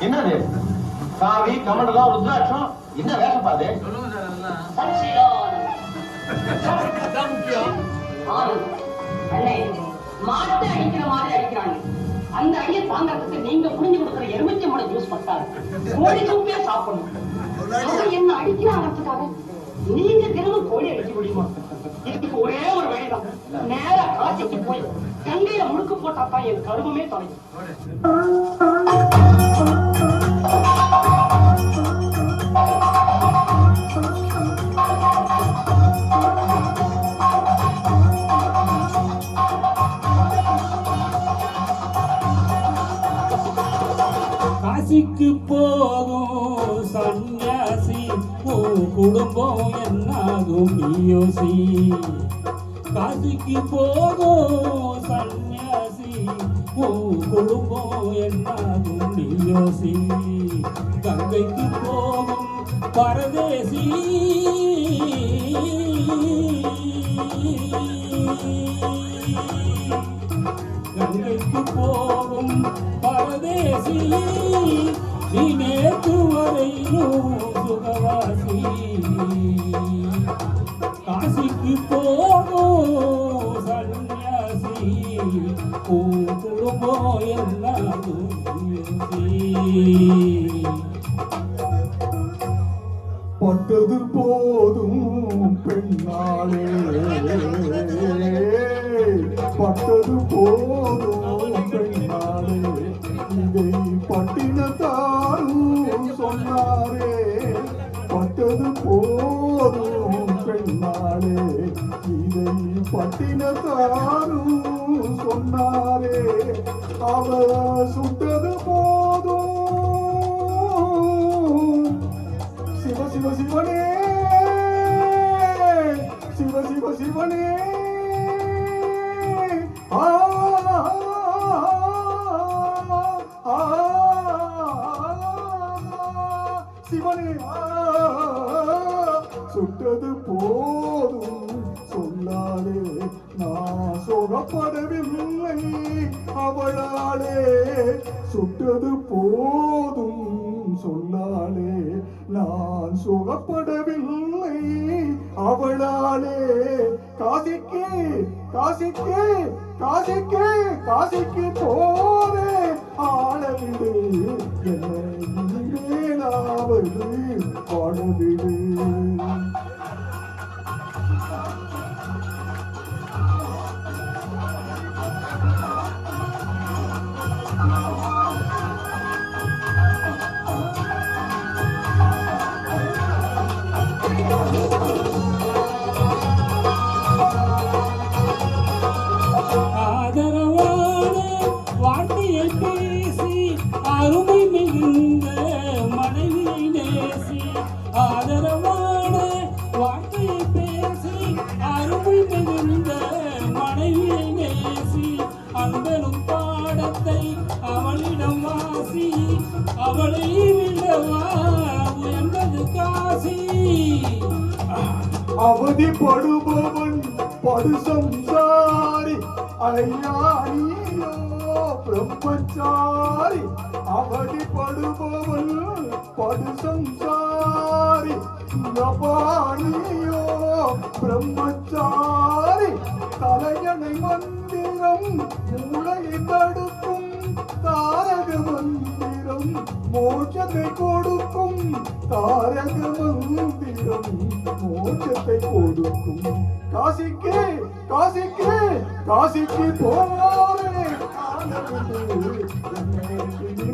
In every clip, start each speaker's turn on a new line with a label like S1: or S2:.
S1: என்னது காவி கமண்டலம் ருத்ராட்சம் என்ன வேஷம் பாது?
S2: மாட்டை அடிக்கிற மாதிரி அடிக்கிறாங்க. அந்த அடியை தாங்கிறதுக்கு நீங்க புரிஞ்சு கொடுக்குற எலுமிச்சம்பழம் ஜூஸ் பத்தாது. கோழி சூப்பே சாப்பிடணும். என்ன அடிக்கிறாங்கிறதுக்காக நீங்க தினமும் கோழி அடிக்க முடியுமா? இதுக்கு ஒரே ஒரு வழிதான். நேரா காட்சிக்கு போய் கங்கையில முழுக்கு போட்டாதான் என் கருவமே தொலையும்.
S3: காசிக்கு போகும் சன்னியாசி குடும்பம் என்னாகும் யோசி. காசிக்கு போகும் சன்னியாசி குடும்பம் என்னாகும் யோசி. கங்கைக்கு போகும் பரதேசி கங்கைக்கு போகும் பரதேசி நீ நேற்று வரையிலும் சுகவாசி. காசிக்கு போகும் சன்னியாசி குடும்பம் எல்லாரும்
S4: பட்டது போதும் பெண்ணாளே, பட்டது போதும் பெண்ணாளே, இதை பட்டினத்தாரும் சொன்னாரே. பட்டது போதும் பெண்ணாளே, இதை பட்டினத்தாரும் சொன்னாரே. அவ சுட்டது போதும் சிவ சிவ சிவனே, சிவ சிவ சிவனே. சிவனே சுட்டது போதும் சொல்லாதே, நான் சோகப்படவில்லை அவளாலே. சுட்டது போதும் சொன்னாலே, நான் சுகப்படவில்லை அவளாலே. காசிக்கு காசிக்கு காசிக்கு காசிக்கு போரே ஆளவிடு, என்னை மேலாவது பாடவிடு.
S3: ஆதரவான வார்த்தையை பேசி அருமை மிகுந்த மனைவியை நேசி. ஆதரவான வார்த்தையை பேசி அருமை மிகுந்த மனைவியை நேசி. அன்பனும் பாடத்தை அவளிடம் வாசி, அவளை விடவா உயர்ந்தது காசி.
S4: அவதிப்படுபவன் படு சம்சாரி, ஐயானியோ பிரம்மச்சாரி. அவதிப்படுபவன் படு சம்சாரி, யபானியோ பிரம்மச்சாரி. தலையணை மந்திரம் மூளையை தடுக்கும், தாரக மந்திரம் மோட்சத்தை கொடுக்கும். தாரக மந்திரம் மோட்சத்தை கொடுக்கும். காசிக்கு காசிக்கு காசிக்கு போரே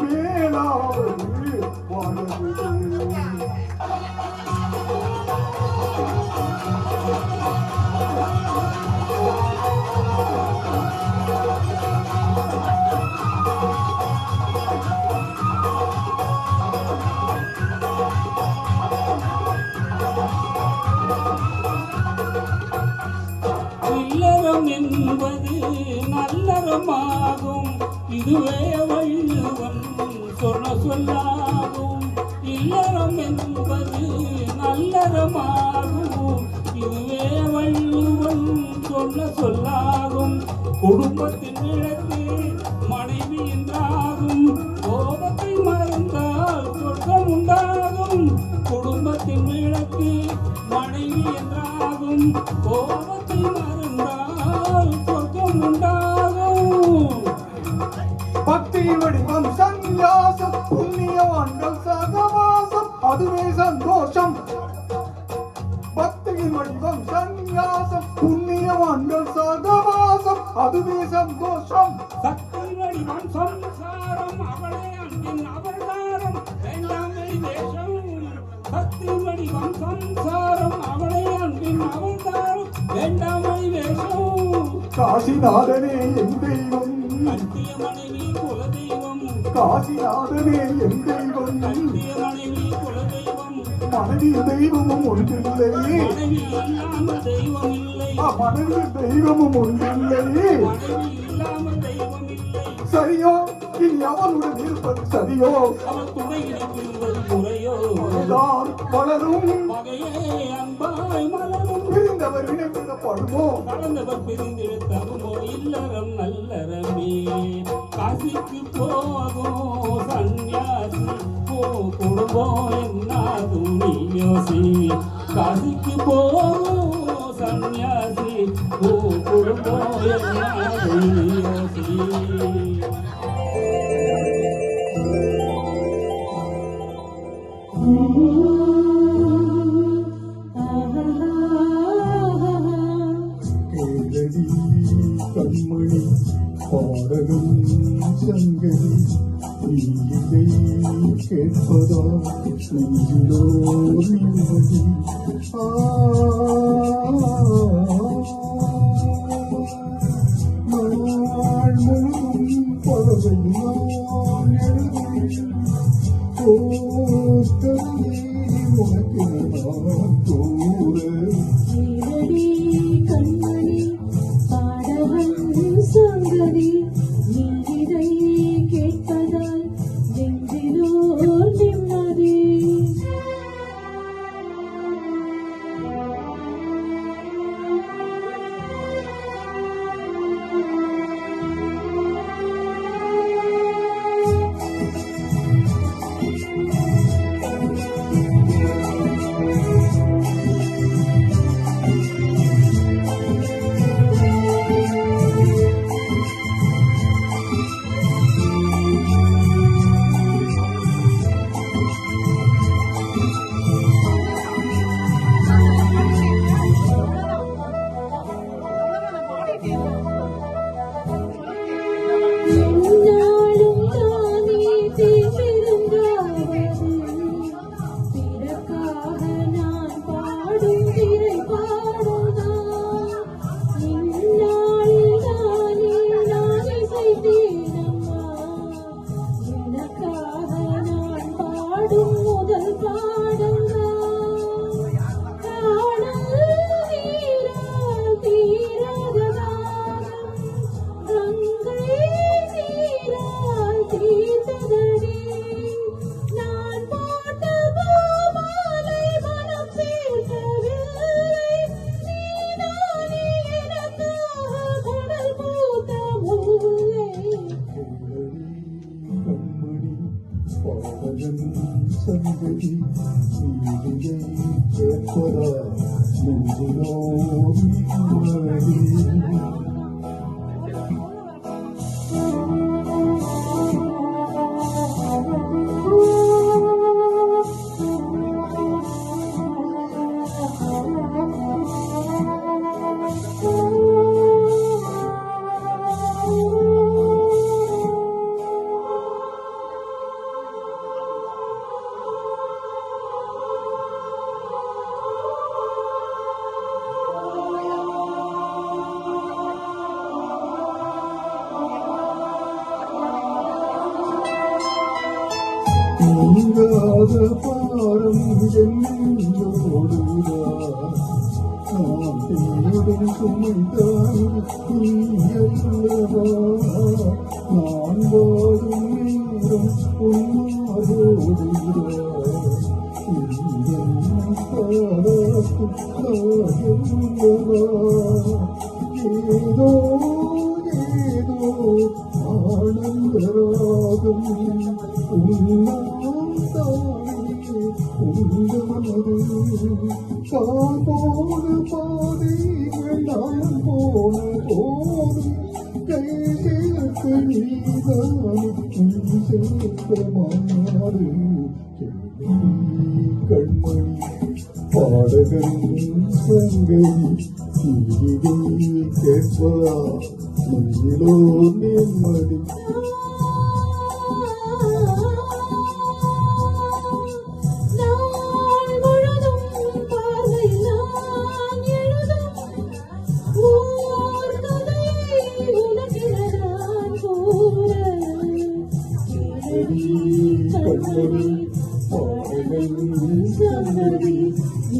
S4: மேலாவது வாழவிடு.
S3: இல்லறம் என்பது நல்லறமாகும், இதுவே வள்ளுவன் சொன்ன சொல்லாகும். இல்லறம் என்பது நல்லறமாகும், இதுவே வள்ளுவன் சொன்ன சொல்லாகும். குடும்பத்தின் விளக்கு மனைவி என்றாகும், கோபத்தை மறந்த
S4: பக்தி வடிவம் சந்நியாசம் புண்ணியவான்கள் சகவாசம் அதுவே சந்தோஷம் பக்தியின் வடிவம் சந்நியாசம் புண்ணியவான்கள் சகவாசம் அதுவே சந்தோஷம்
S3: சக்தி வடிவம் சம்சாரம் அவளே அன்பின் அவதாரம் வேண்டாமை வேஷம் சக்தி வடிவம் சம்சாரம் அவளே அன்பின் அவதாரம் வேண்டாமை வேஷம்
S4: காசிநாதனே என் தெய்வம்
S3: கட்டிய மனைவி குலதெய்வம்
S4: காசிநாதனே என் தெய்வம்
S3: கட்டிய மனைவி குலதெய்வம்
S4: மனைவி தெய்வமும் ஒன்றில்லை
S3: மனைவி இல்லாமல் தெய்வம் இல்லை
S4: மனைவி தெய்வமும் ஒன்றில்லை
S3: மனைவி இல்லாமல் தெய்வம் இல்லை
S4: சரியோ இனி அவனுடன் இருப்பது சரியோ
S3: அவள் துணையினை புரிவது முறையோ
S4: தான் வளரும்
S3: வகையே அன்பாய் மலரும்
S4: பிரிந்தவர் இணைப்பிடப்படுமோ
S3: கலந்தவர் பிரிந்தெடுத்தகுமோ இல்லறம் நல்லறமே காசிக்கு போகும் சந்நியாசி போ குடும்பம் என்னாகும் நீ யோசி காசிக்கு போகும் சந்நியாசி போ குடும்பம் என்னாகும் நீ யோசி
S4: கேளடி கண்மணி பாடலும் சங்கதி நீலை கேட்பதா நெஞ்சிலோ நிம்மதி நாள் முழுதும் பறவை நான் எழுதுவேன் உனக்கு நான் தூர
S5: நீலடி கண்மணி பாடவன் சங்கதி நீ இதை கேட்பதால் நெஞ்சிலோ நிம்மதி என்னாலும் தானே தீர்ந்திருந்தாவது பிறக்காக நான் பாடும் திரை பாடுதான் இந்நாளில் தானே நான் இசைத்தேனம்மா எனக்காக நான் பாடும் முதல் பாடல்தான் காணல் நீரால் தீராததாகும் கங்கை நீரால் தீர்த்ததடி நான் போட்ட பூமாலை மனம் சேர்க்கவில்லை நீதானே எனக்காக கடல் பூத்த முல்லை
S4: கண்மணி பாடகன் சங்கதி நீதியை கேட்பதா நெஞ்சிலோ நிம்மதி நீங்காத பாரம் என்னோடுதான் நான் என்னுடன் சுமைத்தான் நீயல்லவா நான் வாடும் நேரம் உன்னாரோடுகிறார் ஏதோ ஏதோ ஆனந்தராகம் உன்னாம் தாயே உந்தமது காபோடு பாதி நான் போன போது கை சேர்த்து நீதான் இன்று சேர்த்த மாநாடு கண்மணி பாடகரின் சங்கரி இதை கேட்பதா இதிலோ நிம்மதி
S5: நாள் முழுதும் பார்வையில் நான் எழுதும் ஓர் கதையை உனக்கென நான் கூற கேளடி கண்மணி பாடகரின் சங்கதி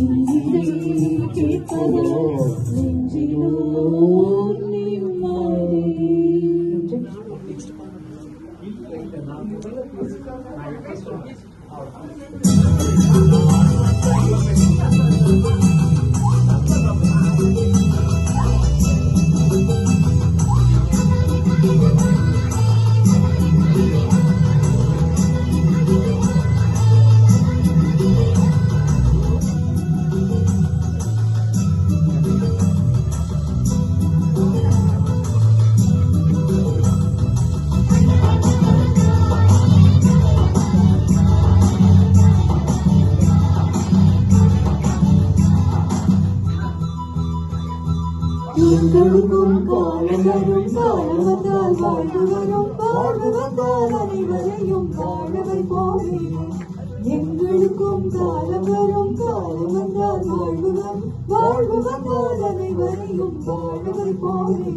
S5: இதை கேட்பதா நெஞ்சிலோ நிம்மதி. எங்களுக்கும் காலம் வரும் காலம் வந்தால் வாழ்வு வரும் வாழ்வு வந்தால் அனைவரையும் வாழவை போவே எங்களுக்கும் காலம் வரும் காலம் வந்தால் வாழ்வு வரும் வாழ்வு வந்தால் அனைவரையும் வாழவை போவே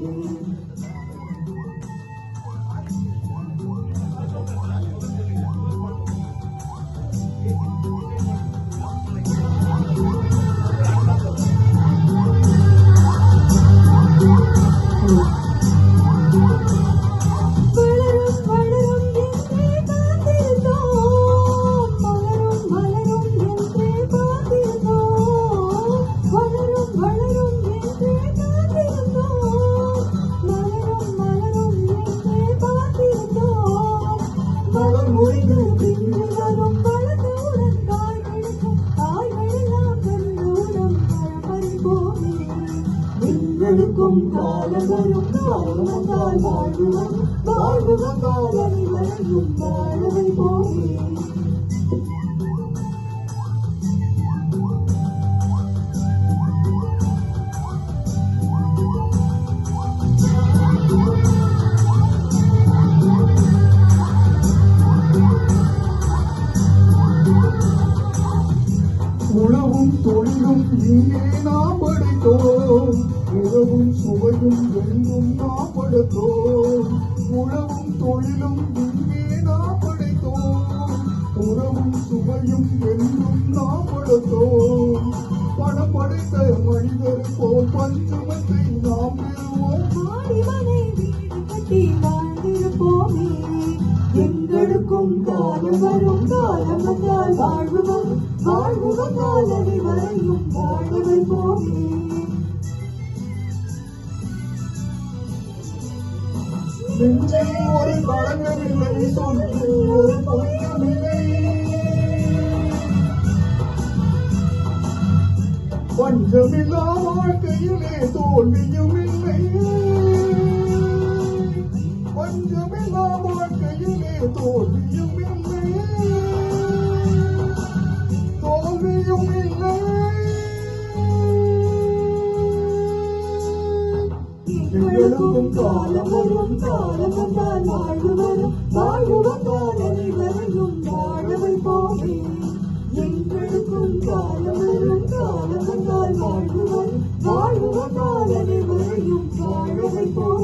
S5: வளரும் வளரும் என்றே காத்திருந்தோம் மலரும் மலரும் என்றே காத்திருந்தோம் வளரும் வளரும் என்றே காத்திருந்தோம் மலரும் மலரும் என்றே காத்திருந்தோம் மலர் முடிந்து பின்பு வரும் வளர்ந்தவுடன் காய்களெல்லாம் கண்டவுடன் பரபரி போவே எங்களுக்கும் காலம் வரும் காலம் வந்தால் வாழ்வு வரும் வாழ்வு வந்தால் அனைவரையும் வாழவை போவே
S4: உழவும் தொழிலும் இங்கே நாம் படைத்தோம் உழவும் சுவையும் என்றும் நாம் படைத்தோம் உழவும் தொழிலும் இங்கே நாம் படைத்தோம் உறவும் சுவையும் என்றும் நாம் படைத்தோம் பணம் படைத்த மனிதர் போல் பஞ்சுமத்தை நாம் பெறுவோம்
S5: ஆடிமனை வீடு கட்டி வாழ்ந்திருப்போமே எங்களுக்கும் காலம் வரும் காலம் வந்தால் வாழ்வு வரும் வாழ்வு வந்தால் அனைவரையும் வாழவை போவே
S4: நெஞ்சில் ஒரு களங்கமில்லை சொல்லில் ஒரு பொய்யமில்லை பஞ்சமில்லா வாழ்க்கையிலே தோல்வியும் இல்லை பஞ்சமில்லா வாழ்க்கையிலே தோல்வியும் இல்லை தோல்வியும் இல்லை
S5: எங்களுக்கும் காலம் வரும் காலம் வந்தால் வாழ்வு வரும் வாழ்வு வந்தால் அனைவரையும் வாழவை போவே எங்களுக்கும் காலம் வரும் காலம் வந்தால் வாழ்வு வரும் வாழ்வு வந்தால் அனைவரையும் வாழவை போவே